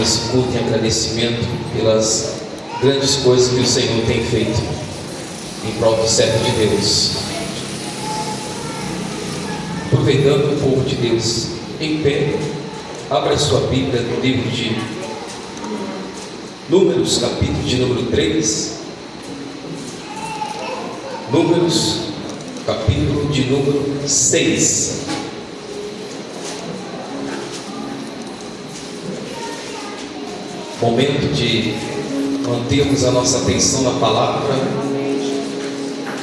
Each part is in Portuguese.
Esse culto em agradecimento pelas grandes coisas que o Senhor tem feito em prol do servo de Deus. Aproveitando o povo de Deus em pé, abra sua Bíblia no livro de Números, capítulo de número 3. Números, capítulo de número 6. Momento de mantermos a nossa atenção na palavra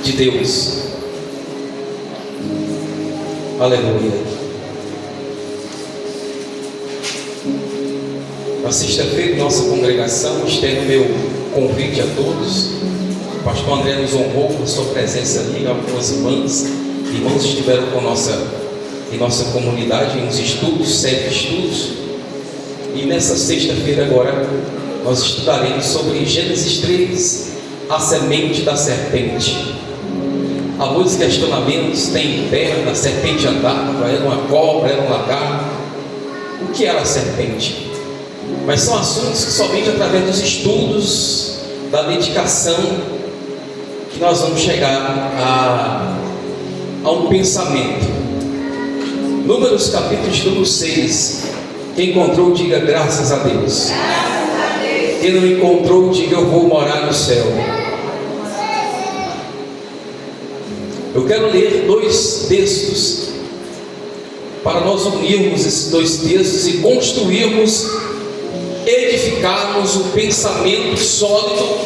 de Deus. Aleluia. Na sexta-feira, nossa congregação, externo meu convite a todos. O pastor André nos honrou com sua presença ali. Algumas irmãos estiveram em nossa comunidade, em uns estudos, 7 estudos. E nessa sexta-feira agora, nós estudaremos sobre Gênesis 3, a semente da serpente. Há muitos questionamentos, tem perna, a serpente andava, era uma cobra, era um lagarto. O que era a serpente? Mas são assuntos que somente através dos estudos, da dedicação, que nós vamos chegar a um pensamento. Números, capítulo de número 6. Quem encontrou, diga graças a Deus. Quem não encontrou, diga eu vou morar no céu. Eu quero ler 2 textos para nós unirmos esses 2 textos e construirmos, edificarmos um pensamento sólido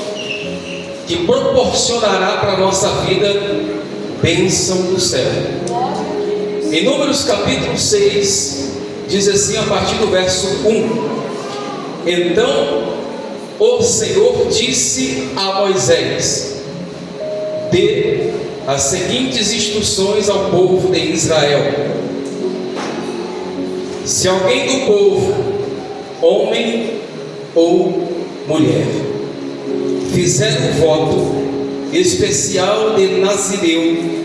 que proporcionará para a nossa vida bênção do céu. Em Números capítulo 6 diz assim a partir do verso 1: Então o Senhor disse a Moisés: dê as seguintes instruções ao povo de Israel. Se alguém do povo, homem ou mulher, fizer um voto especial de Nazireu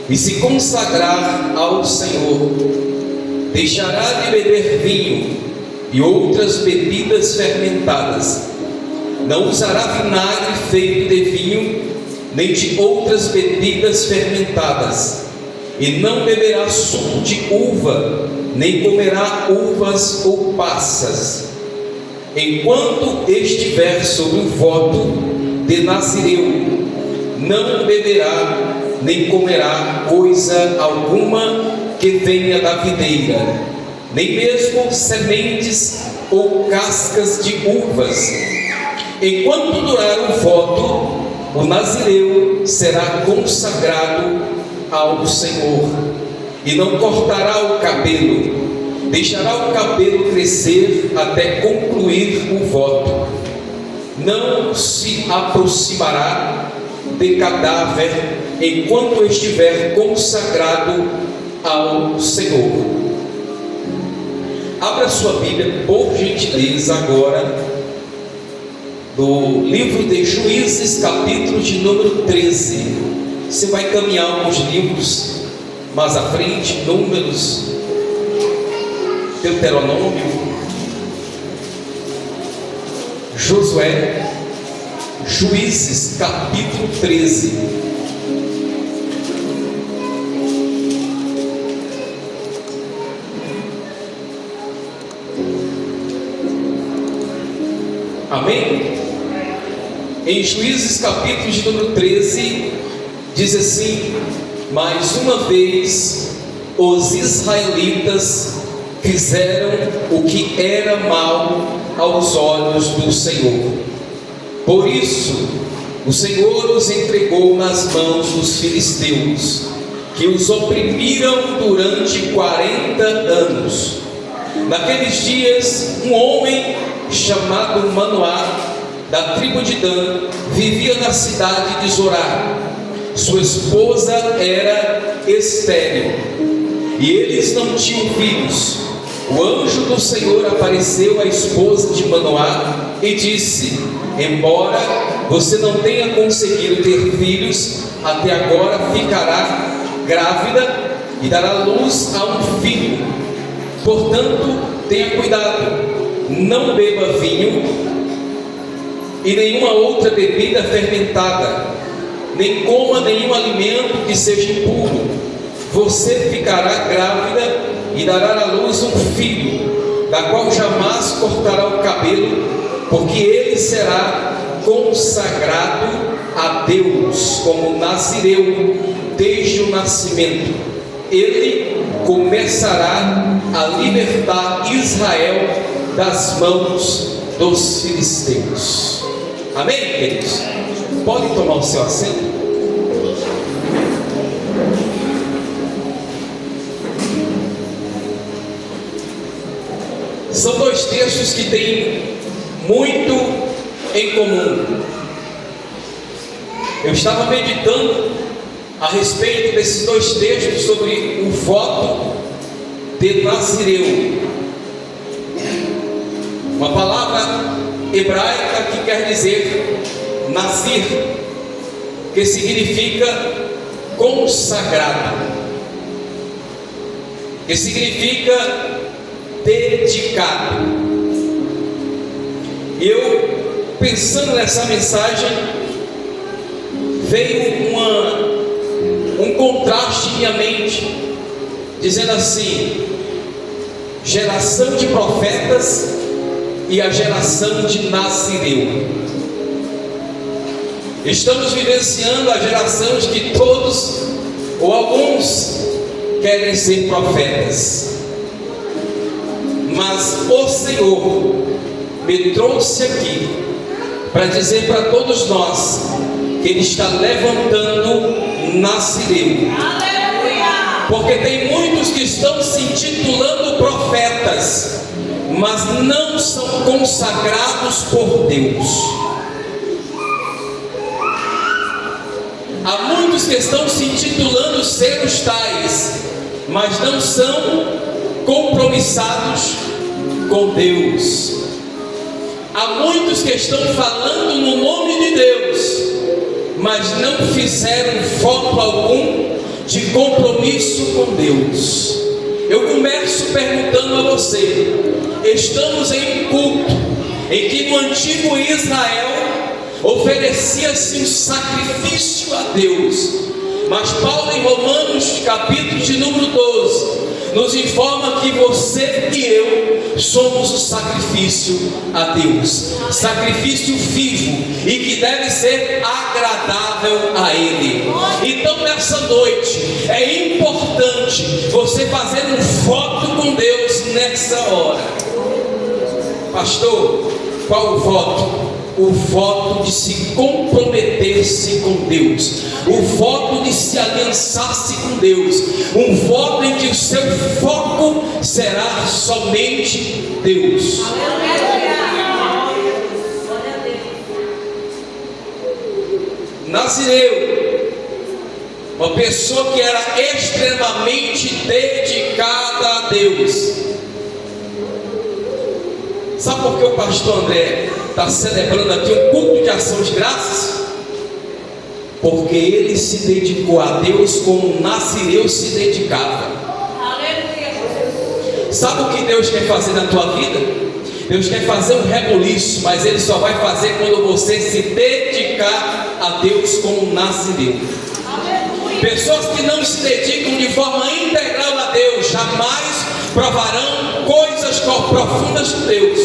e se consagrar ao Senhor, deixará de beber vinho e outras bebidas fermentadas, não usará vinagre feito de vinho, nem de outras bebidas fermentadas, e não beberá suco de uva, nem comerá uvas ou passas, enquanto estiver sob o voto de Nazireu. Não beberá, nem comerá coisa alguma que venha da videira, nem mesmo sementes ou cascas de uvas. Enquanto durar o voto, o nazireu será consagrado ao Senhor, e não cortará o cabelo, deixará o cabelo crescer até concluir o voto. Não se aproximará de cadáver enquanto estiver consagrado ao Senhor. Abra sua Bíblia, por gentileza, agora no livro de Juízes, capítulo de número 13. Você vai caminhar alguns livros mais à frente: Números, Deuteronômio, Josué, Juízes, capítulo 13. Amém? Em Juízes, capítulo de número 13, diz assim: mais uma vez os israelitas fizeram o que era mal aos olhos do Senhor. Por isso o Senhor os entregou nas mãos dos filisteus, que os oprimiram durante 40 anos. Naqueles dias, um homem chamado Manoá, da tribo de Dan, vivia na cidade de Zorá. Sua esposa era estéril e eles não tinham filhos. O anjo do Senhor apareceu à esposa de Manoá e disse: embora você não tenha conseguido ter filhos, até agora ficará grávida e dará luz a um filho. Portanto, tenha cuidado, não beba vinho e nenhuma outra bebida fermentada, nem coma nenhum alimento que seja impuro. Você ficará grávida e dará à luz um filho, da qual jamais cortará o cabelo, porque ele será consagrado a Deus como nazireu desde o nascimento. Ele começará a libertar Israel das mãos dos filisteus. Amém, queridos? Podem tomar o seu assento? São dois textos que têm muito em comum. Eu estava meditando a respeito desses dois textos sobre o voto de nazireu, uma palavra hebraica que quer dizer nazir, que significa consagrado, que significa dedicado. Eu, pensando nessa mensagem, veio um contraste em minha mente, dizendo assim: geração de profetas e a geração de nazireu. Estamos vivenciando a geração de que todos ou alguns querem ser profetas, mas o Senhor me trouxe aqui para dizer para todos nós que Ele está levantando nazireu. Porque tem muitos que estão se intitulando profetas, mas não são consagrados por Deus. Há muitos que estão se intitulando ser os tais, mas não são compromissados com Deus. Há muitos que estão falando no nome de Deus, mas não fizeram voto algum de compromisso com Deus. Eu começo perguntando a você: estamos em um culto em que no antigo Israel oferecia-se um sacrifício a Deus, mas Paulo em Romanos capítulo de número 12 nos informa que você e eu somos o sacrifício a Deus, sacrifício vivo e que deve ser agradável a Ele. Então nessa noite é importante você fazer um voto com Deus nessa hora. Pastor, qual o voto? O voto de se comprometer-se com Deus, o voto de se aliançar-se com Deus, um voto em que o seu foco será somente Deus. Nazireu, uma pessoa que era extremamente dedicada a Deus. Sabe por que o pastor André está celebrando aqui um culto de ação de graças? Porque ele se dedicou a Deus como um nazireu se dedicava. Sabe o que Deus quer fazer na tua vida? Deus quer fazer um reboliço, mas Ele só vai fazer quando você se dedicar a Deus como um nazireu. Pessoas que não se dedicam de forma integral a Deus jamais provarão coisas profundas de Deus,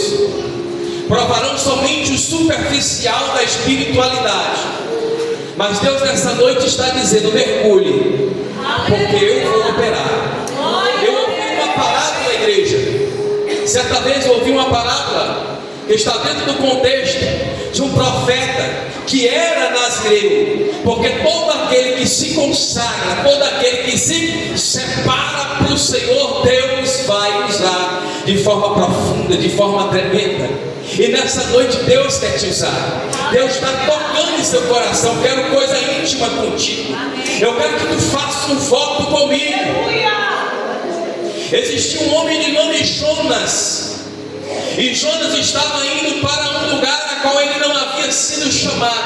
provarão somente o superficial da espiritualidade. Mas Deus nessa noite está dizendo: mergulhe, porque eu vou operar. Eu ouvi uma parábola na igreja, certa vez eu ouvi uma parábola que está dentro do contexto de um profeta que era nazireu, porque todo aquele que se consagra, todo aquele que se separa para o Senhor, Deus vai usar de forma profunda, de forma tremenda. E nessa noite Deus quer te usar. Deus está tocando em seu coração. Quero coisa íntima contigo. Eu quero que tu faças um voto comigo. Existia um homem de nome Jonas, e Jonas estava indo para um lugar a qual ele não havia sido chamado.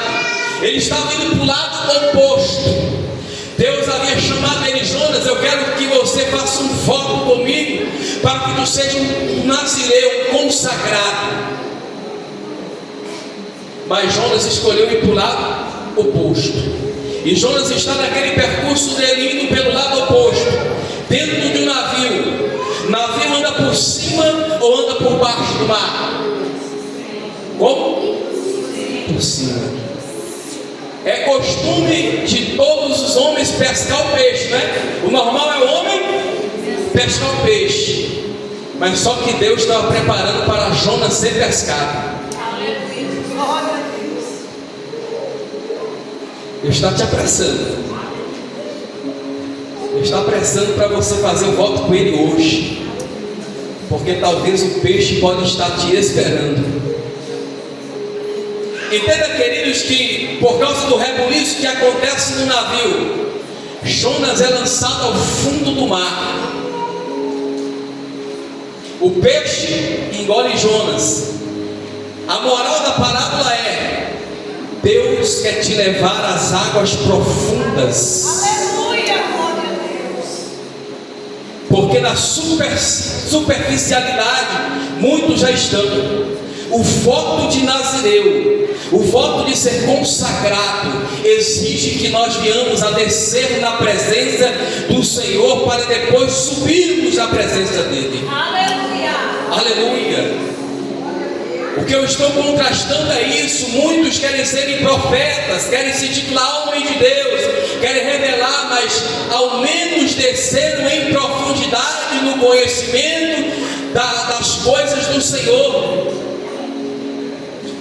Ele estava indo para o lado oposto. Deus havia chamado ele: Jonas, eu quero que você faça um voto comigo, para que tu seja um nazireu, um consagrado. Mas Jonas escolheu ir para o lado oposto. E Jonas está naquele percurso dele, indo pelo lado oposto, dentro de um navio. O navio anda por cima ou anda por baixo do mar? Como? Por cima. É costume de todos os homens pescar o peixe, né? O normal é o homem pescar o peixe. Mas só que Deus estava preparando para Jonas ser pescado. Deus está te apressando. Deus está apressando para você fazer o voto com Ele hoje. Porque talvez o peixe pode estar te esperando. Entenda, queridos, que por causa do rebuliço que acontece no navio, Jonas é lançado ao fundo do mar. O peixe engole Jonas. A moral da parábola é: Deus quer te levar às águas profundas. Aleluia, glória a Deus. Porque na superficialidade muitos já estão. O voto de Nazireu, o voto de ser consagrado, exige que nós venhamos a descer na presença do Senhor, para depois subirmos na presença dEle. Aleluia. Aleluia. O que eu estou contrastando é isso. Muitos querem serem profetas, querem se titular homem de Deus, querem revelar, mas ao menos desceram em profundidade no conhecimento das coisas do Senhor.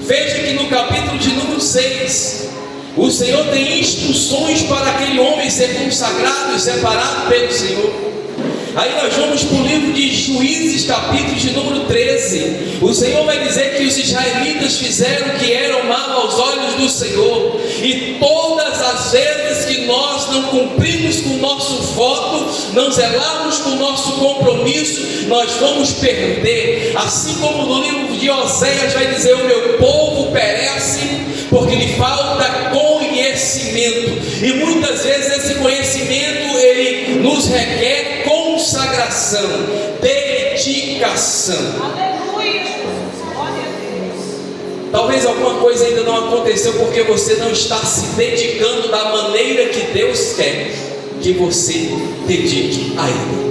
Veja que no capítulo de número 6, o Senhor tem instruções para aquele homem ser consagrado e separado pelo Senhor. Aí nós vamos para o livro de Juízes, capítulo de número 13. O Senhor vai dizer que os israelitas fizeram o que era mal aos olhos do Senhor. E todas as vezes que nós não cumprimos com o nosso voto, não zelarmos com o nosso compromisso, nós vamos perder. Assim como no livro de Oséias vai dizer: o meu povo perece porque lhe falta conhecimento. E muitas vezes esse conhecimento, ele nos requer consagração, dedicação. Aleluia. Glória a Deus. Talvez alguma coisa ainda não aconteceu porque você não está se dedicando da maneira que Deus quer que você dedique a Ele.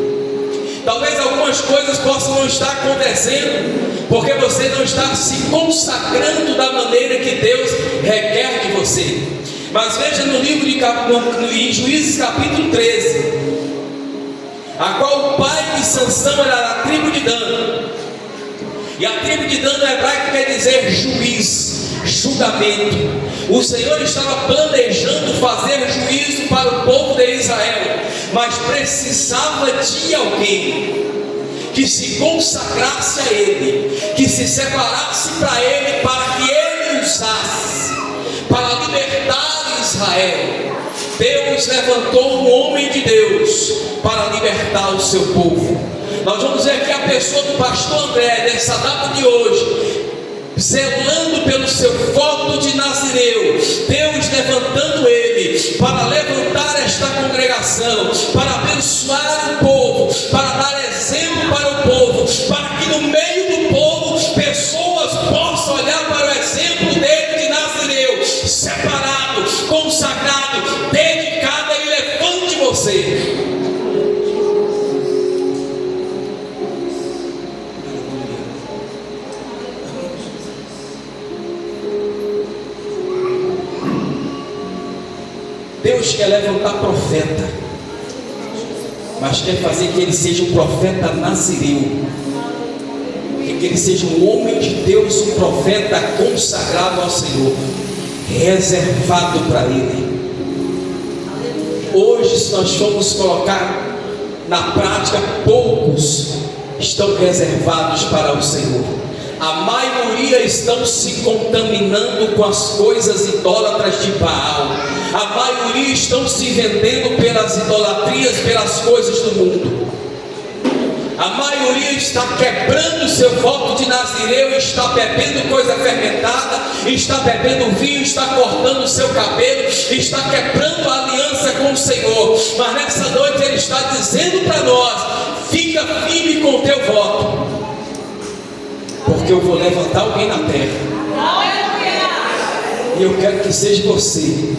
Talvez algumas coisas possam não estar acontecendo porque você não está se consagrando da maneira que Deus requer de você. Mas veja no livro em Juízes capítulo 13, a qual o pai de Sansão era da tribo de Dan. E a tribo de Dan no hebraico quer dizer juiz, julgamento. O Senhor estava planejando fazer juízo para o povo de Israel, mas precisava de alguém que se consagrasse a Ele, que se separasse para Ele, para que Ele usasse para libertar Israel. Deus levantou um homem de Deus para libertar o seu povo. Nós vamos ver aqui a pessoa do pastor André, nessa data de hoje, zelando pelo seu voto de Nazireu. Deus levantando ele para levantar esta congregação, para abençoar o povo, para dar exemplo para o povo, para que no meio do povo pessoas possam olhar para o exemplo dele de Nazireu, separado, consagrado, dedicado. Ele levante você. Deus quer levantar profeta, mas quer fazer que ele seja um profeta nazireu, que ele seja um homem de Deus, um profeta consagrado ao Senhor, reservado para Ele. Hoje, se nós formos colocar na prática, poucos estão reservados para o Senhor. A maioria estão se contaminando com as coisas idólatras de Baal. A maioria estão se vendendo pelas idolatrias, pelas coisas do mundo. A maioria está quebrando o seu voto de Nazireu, está bebendo coisa fermentada, está bebendo vinho, está cortando o seu cabelo, está quebrando a aliança com o Senhor. Mas nessa noite Ele está dizendo para nós: fica firme com o teu voto, porque eu vou levantar alguém na terra, e eu quero que seja você.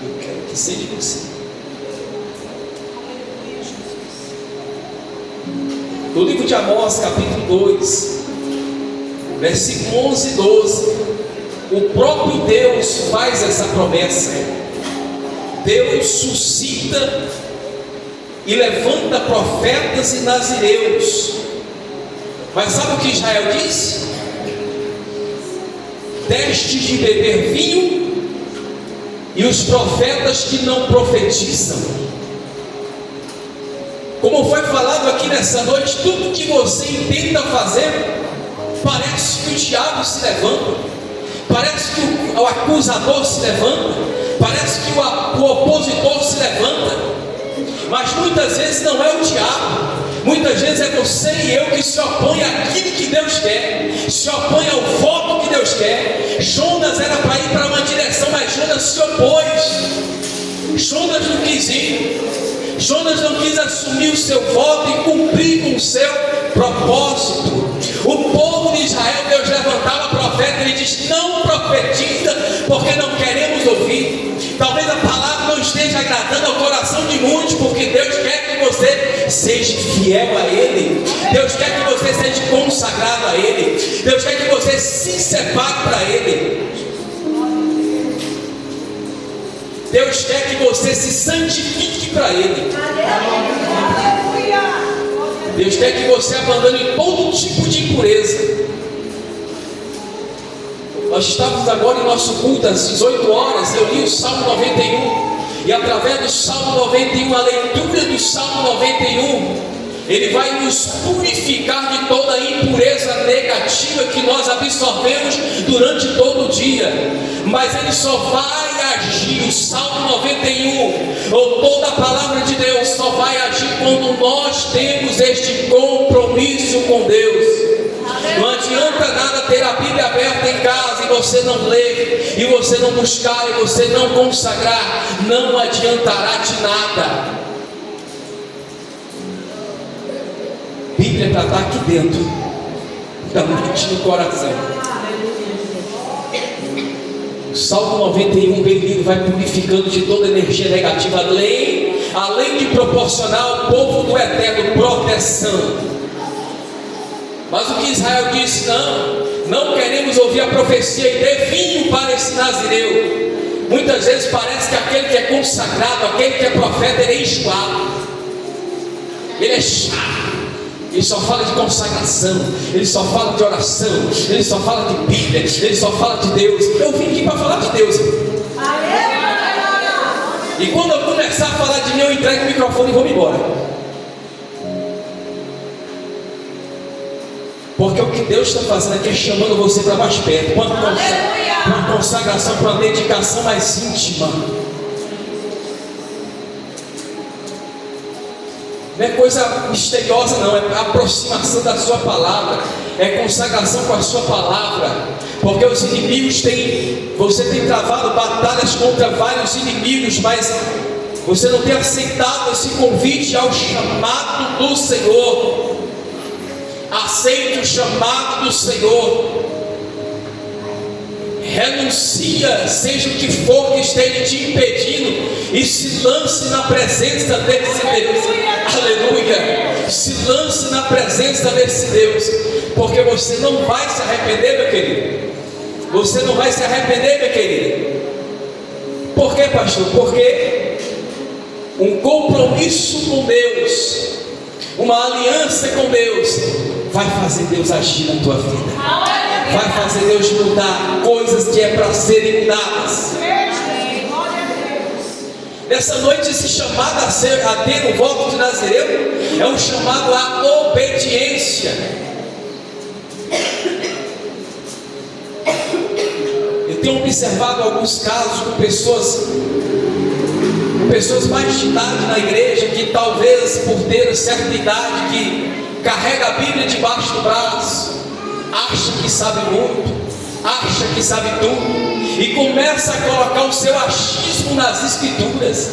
Eu quero que seja você. No livro de Amós, capítulo 2, versículo 11 e 12, o próprio Deus faz essa promessa. Deus suscita e levanta profetas e nazireus. Mas sabe o que Israel disse? Destes de beber vinho, e os profetas que não profetizam. Como foi falado aqui nessa noite, tudo que você intenta fazer, parece que o diabo se levanta, parece que o acusador se levanta, parece que o opositor se levanta, mas muitas vezes não é o diabo, muitas vezes é você e eu que se opõe àquilo que Deus quer, se opõe ao voto que Deus quer. Jonas era para ir para uma direção, mas Jonas se opôs. Jonas não quis ir. Jonas não quis assumir o seu voto e cumprir com o seu propósito. O povo de Israel, Deus levantava profeta, ele diz: não profetiza, porque não queremos ouvir. Talvez a palavra não esteja agradando ao coração de muitos, porque Deus quer que você seja fiel a Ele, Deus quer que você seja consagrado a Ele, Deus quer que você se separe para Ele, Deus quer que você se santifique para Ele. Deus quer que você abandone todo tipo de impureza. Nós estávamos agora em nosso culto às 18 horas. Eu li o Salmo 91. E através do Salmo 91, a leitura do Salmo 91, ele vai nos purificar de toda a impureza negativa que nós absorvemos durante todo o dia. Mas ele só vai agir, o Salmo 91, ou toda a palavra de Deus, só vai agir quando nós temos este compromisso com Deus. Não adianta nada ter a Bíblia aberta em casa e você não ler, e você não buscar, e você não consagrar. Não adiantará de nada. Bíblia é para estar aqui dentro da mente do coração. O Salmo 91, bem lido, vai purificando de toda energia negativa, além de proporcionar ao povo do Eterno proteção. Mas o que Israel disse: não queremos ouvir a profecia e dê vinho para esse nazireu. Muitas vezes parece que aquele que é consagrado, aquele que é profeta, ele é enjoado, ele é chato, ele só fala de consagração, ele só fala de oração, ele só fala de Bíblia, ele só fala de Deus. Eu vim aqui para falar de Deus. E quando eu começar a falar de mim, eu entrego o microfone e vou embora. Porque o que Deus está fazendo aqui é chamando você para mais perto, para uma consagração, para uma dedicação mais íntima. Não é coisa misteriosa, não, é a aproximação da sua palavra, é consagração com a sua palavra. Porque os inimigos você tem travado batalhas contra vários inimigos, mas você não tem aceitado esse convite ao chamado do Senhor. Aceite o chamado do Senhor, renuncia, seja o que for que esteja te impedindo, e se lance na presença desse Deus. Aleluia! Se lance na presença desse Deus, porque você não vai se arrepender, meu querido. Você não vai se arrepender, meu querido. Por quê, pastor? Porque um compromisso com Deus, uma aliança com Deus, vai fazer Deus agir na tua vida, vai fazer Deus mudar coisas que é para serem mudadas. Nessa noite, esse chamado a ter o voto de Nazireu é um chamado à obediência. Eu tenho observado alguns casos com pessoas pessoas mais de idade na igreja, que talvez por ter certa idade, que carrega a Bíblia debaixo do braço, acha que sabe muito, acha que sabe tudo, e começa a colocar o seu achismo nas escrituras.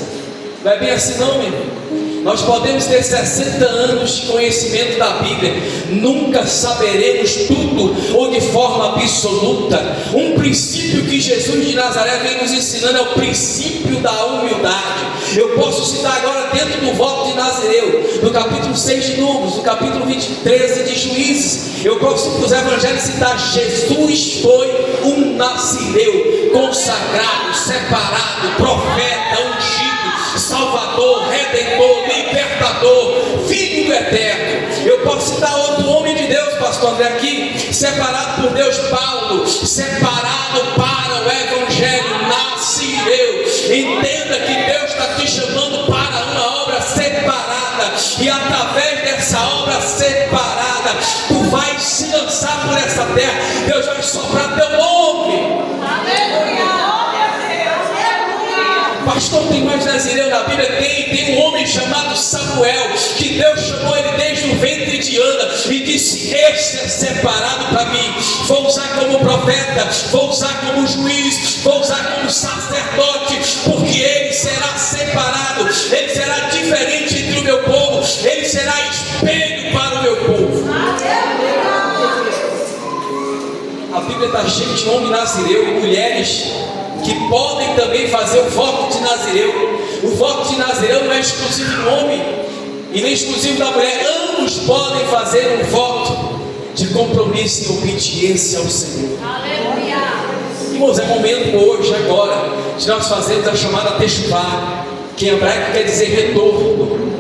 Não é bem assim não, meu irmão. Nós podemos ter 60 anos de conhecimento da Bíblia, nunca saberemos tudo ou de forma absoluta. Um princípio que Jesus de Nazaré vem nos ensinando é o princípio da humildade. Eu posso citar agora dentro do voto de Nazireu, no capítulo 6 de Números, no capítulo 13 de Juízes. Eu posso para os evangelhos citar: Jesus foi um Nazireu, consagrado, separado, profeta, ungido, Salvador, Redentor, Libertador, Filho do Eterno. Eu posso citar outro homem de Deus, pastor André, aqui, separado por Deus, Paulo, separado para o Evangelho, Nazireu. Entenda que Deus está te chamando para uma obra separada, e através dessa obra separada, tu vais se lançar por essa terra. Deus vai soprar teu nome. Pastor, tem mais Nazireu na Bíblia? Tem um homem chamado Samuel, que Deus chamou ele desde o ventre de Ana e disse: este é separado para mim, vou usar como profeta, vou usar como juiz, vou usar como sacerdote, porque ele será separado, ele será diferente entre o meu povo, ele será espelho para o meu povo. A Bíblia está cheia de homem Nazireu e mulheres que podem também fazer o voto de Nazireu. O voto de Nazireu não é exclusivo do homem e nem exclusivo da mulher. Ambos podem fazer um voto de compromisso e obediência ao Senhor. Aleluia. Irmãos, é momento hoje, agora, de nós fazermos a chamada Teshuvah, que em hebraico quer dizer retorno.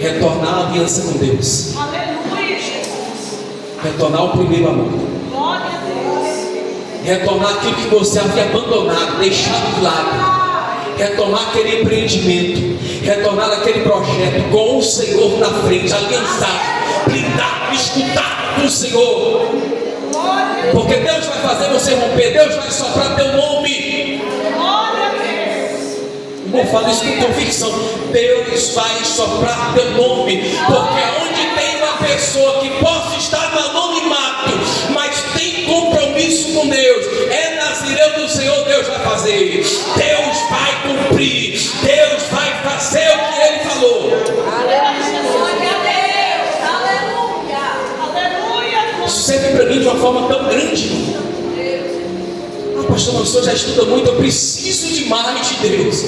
Retornar a aliança com Deus. Aleluia, Jesus. Retornar ao primeiro amor. Glória a Deus. Retornar aquilo que você havia abandonado, deixado de lado. Retornar aquele empreendimento, retornar aquele projeto com o Senhor na frente, aliançado, blindado, escutado com o Senhor. Porque Deus vai fazer você romper, Deus vai soprar teu nome. Glória a Deus. Irmão, falo isso com convicção. Deus vai soprar teu nome, porque onde tem uma pessoa que possa estar no anonimato, mas tem compromisso com Deus, é Nazireu do Senhor, Deus vai fazer, Deus vai cumprir, Deus vai fazer o que Ele falou. Glória a Deus. Aleluia. Aleluia. Isso serve para mim de uma forma tão grande. Ah, pastor, o senhor já estuda muito. Eu preciso de mais de Deus.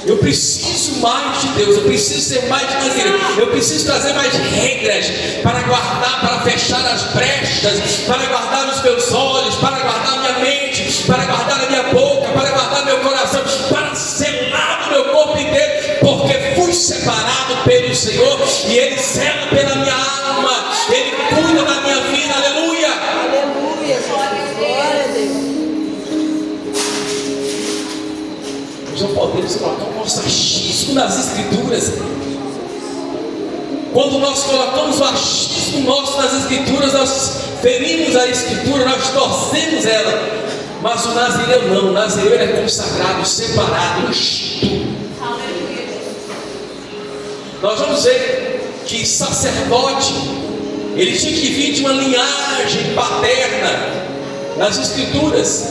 Eu preciso mais de Deus. Eu preciso ser mais de Nazireu. Eu preciso trazer mais regras para guardar, para fechar as brechas, para guardar os meus olhos, para guardar minha mente, para guardar a minha boca, para guardar meu coração, para selar o meu corpo inteiro, porque fui separado pelo Senhor e Ele sela pela minha alma, Ele cuida da minha vida. Aleluia. Aleluia. Glória a Deus. Nós não podemos colocar o nosso achismo nas Escrituras. Quando nós colocamos o achismo nosso nas Escrituras, nós ferimos a Escritura, nós torcemos ela. Mas o Nazireu não. O Nazireu é consagrado, separado, ungido. Nós vamos ver que sacerdote, ele tinha que vir de uma linhagem paterna nas Escrituras.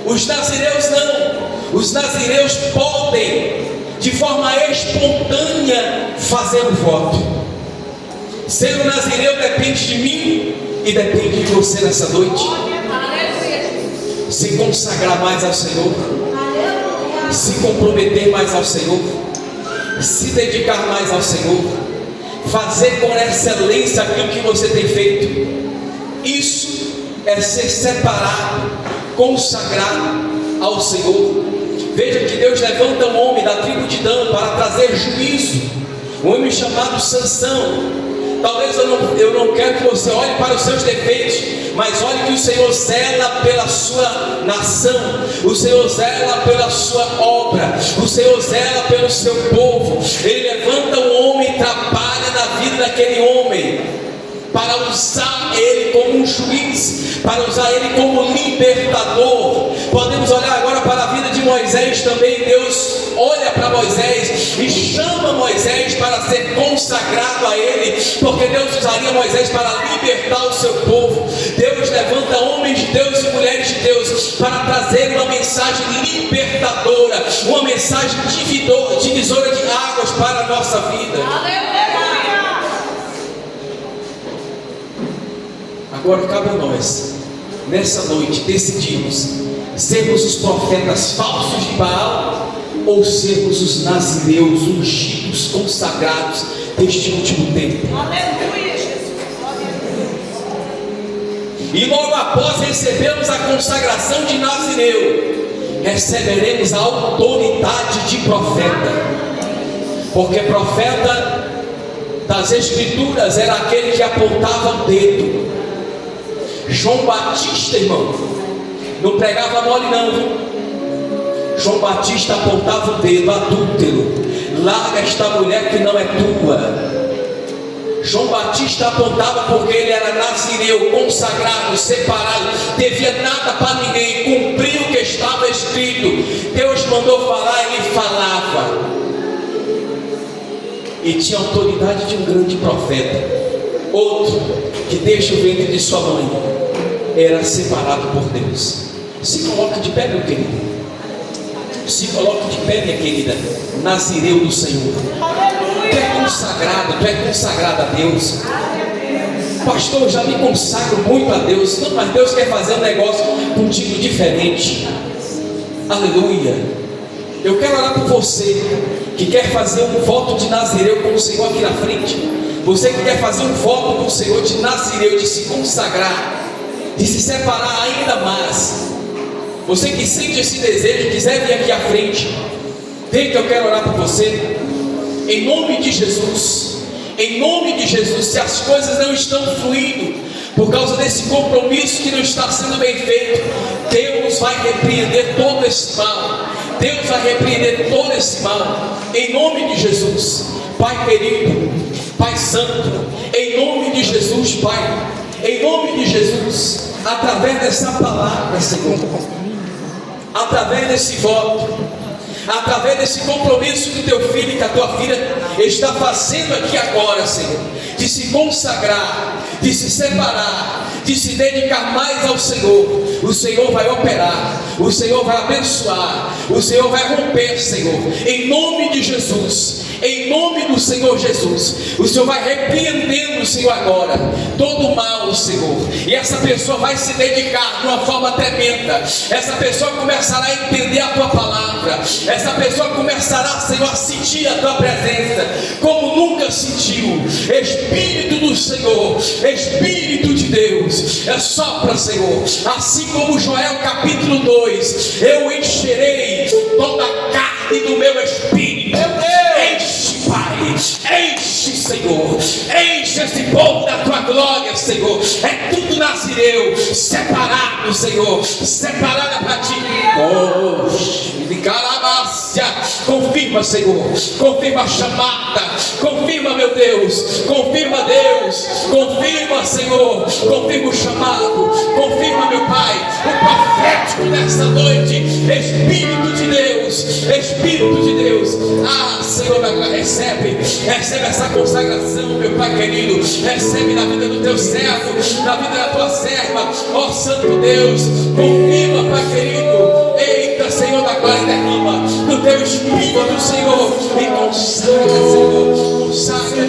Os nazireus não. Os nazireus podem, de forma espontânea, fazer o voto. Ser um nazireu depende de mim e depende de você nessa noite. Se consagrar mais ao Senhor, se comprometer mais ao Senhor, se dedicar mais ao Senhor, fazer com excelência aquilo que você tem feito. Isso é ser separado, consagrado ao Senhor. Veja que Deus levanta um homem da tribo de Dan para trazer juízo, um homem chamado Sansão. Talvez eu não quero que você olhe para os seus defeitos, mas olhe que o Senhor zela pela sua nação, o Senhor zela pela sua obra, o Senhor zela pelo seu povo. Ele levanta um homem e trabalha na vida daquele homem, para usar ele como um juiz, para usar ele como libertador. Podemos olhar agora para a vida de de Moisés também, Deus olha para Moisés e chama Moisés para ser consagrado a Ele, porque Deus usaria Moisés para libertar o seu povo. Deus levanta homens de Deus e mulheres de Deus para trazer uma mensagem libertadora, uma mensagem divisora de águas para a nossa vida. Aleluia. Agora cabe a nós, nessa noite, decidirmos sermos os profetas falsos de Baal ou sermos os nazireus ungidos, consagrados deste último tempo. Aleluia, Jesus. Glória a Deus. E logo após recebermos a consagração de nazireu, receberemos a autoridade de profeta, porque profeta das Escrituras era aquele que apontava o dedo. João Batista, irmão, não pregava mole não, viu? João Batista apontava o dedo: adúltero, larga esta mulher que não é tua. João Batista apontava porque ele era nazireu, consagrado, separado, devia nada para ninguém, cumpriu o que estava escrito. Deus mandou falar, ele falava, e tinha a autoridade de um grande profeta. Outro que deixa o ventre de sua mãe era separado por Deus. Se coloque de pé, meu querido. Se coloque de pé, minha querida. Nazireu do Senhor. Tu é consagrado, tu é consagrada a Deus. Pastor, eu já me consagro muito a Deus. Não, mas Deus quer fazer um negócio contigo diferente. Aleluia. Eu quero orar por você que quer fazer um voto de nazireu com o Senhor aqui na frente. Você que quer fazer um voto com o Senhor de nazireu, de se consagrar, de se separar ainda mais. Você que sente esse desejo, quiser vir aqui à frente, vem que eu quero orar por você. Em nome de Jesus, em nome de Jesus. Se as coisas não estão fluindo por causa desse compromisso que não está sendo bem feito, Deus vai repreender todo esse mal. Deus vai repreender todo esse mal, em nome de Jesus. Pai querido, Pai santo, em nome de Jesus, Pai, em nome de Jesus, através dessa palavra, Senhor, através desse voto, através desse compromisso que teu filho e que a tua filha está fazendo aqui agora, Senhor, de se consagrar, de se separar, de se dedicar mais ao Senhor, o Senhor vai operar, o Senhor vai abençoar, o Senhor vai romper, Senhor, em nome de Jesus. Em nome do Senhor Jesus, o Senhor vai repreendendo, Senhor, agora todo o mal, Senhor, e essa pessoa vai se dedicar de uma forma tremenda. Essa pessoa começará a entender a tua palavra, essa pessoa começará, Senhor, a sentir a tua presença como nunca sentiu. Espírito do Senhor, Espírito de Deus, sopra, Senhor, assim como Joel capítulo 2, eu encherei toda a carne do meu espírito. Enche, Pai, enche, Senhor, enche esse povo da tua glória, Senhor. É tudo nazireu, separado, Senhor, separado para ti. Confirma, Senhor, confirma a chamada, confirma, meu Deus, confirma, Deus, confirma, Senhor, confirma o chamado, confirma, meu Pai, o profético nesta noite. Espírito de Deus, Espírito de Deus, Senhor, recebe essa consagração, meu Pai querido, recebe na vida do teu servo, na vida da tua serva, ó Santo Deus, confirma, Pai querido. Eita, Senhor da glória, derrama do teu Espírito, Senhor, e consagra, Senhor, consagra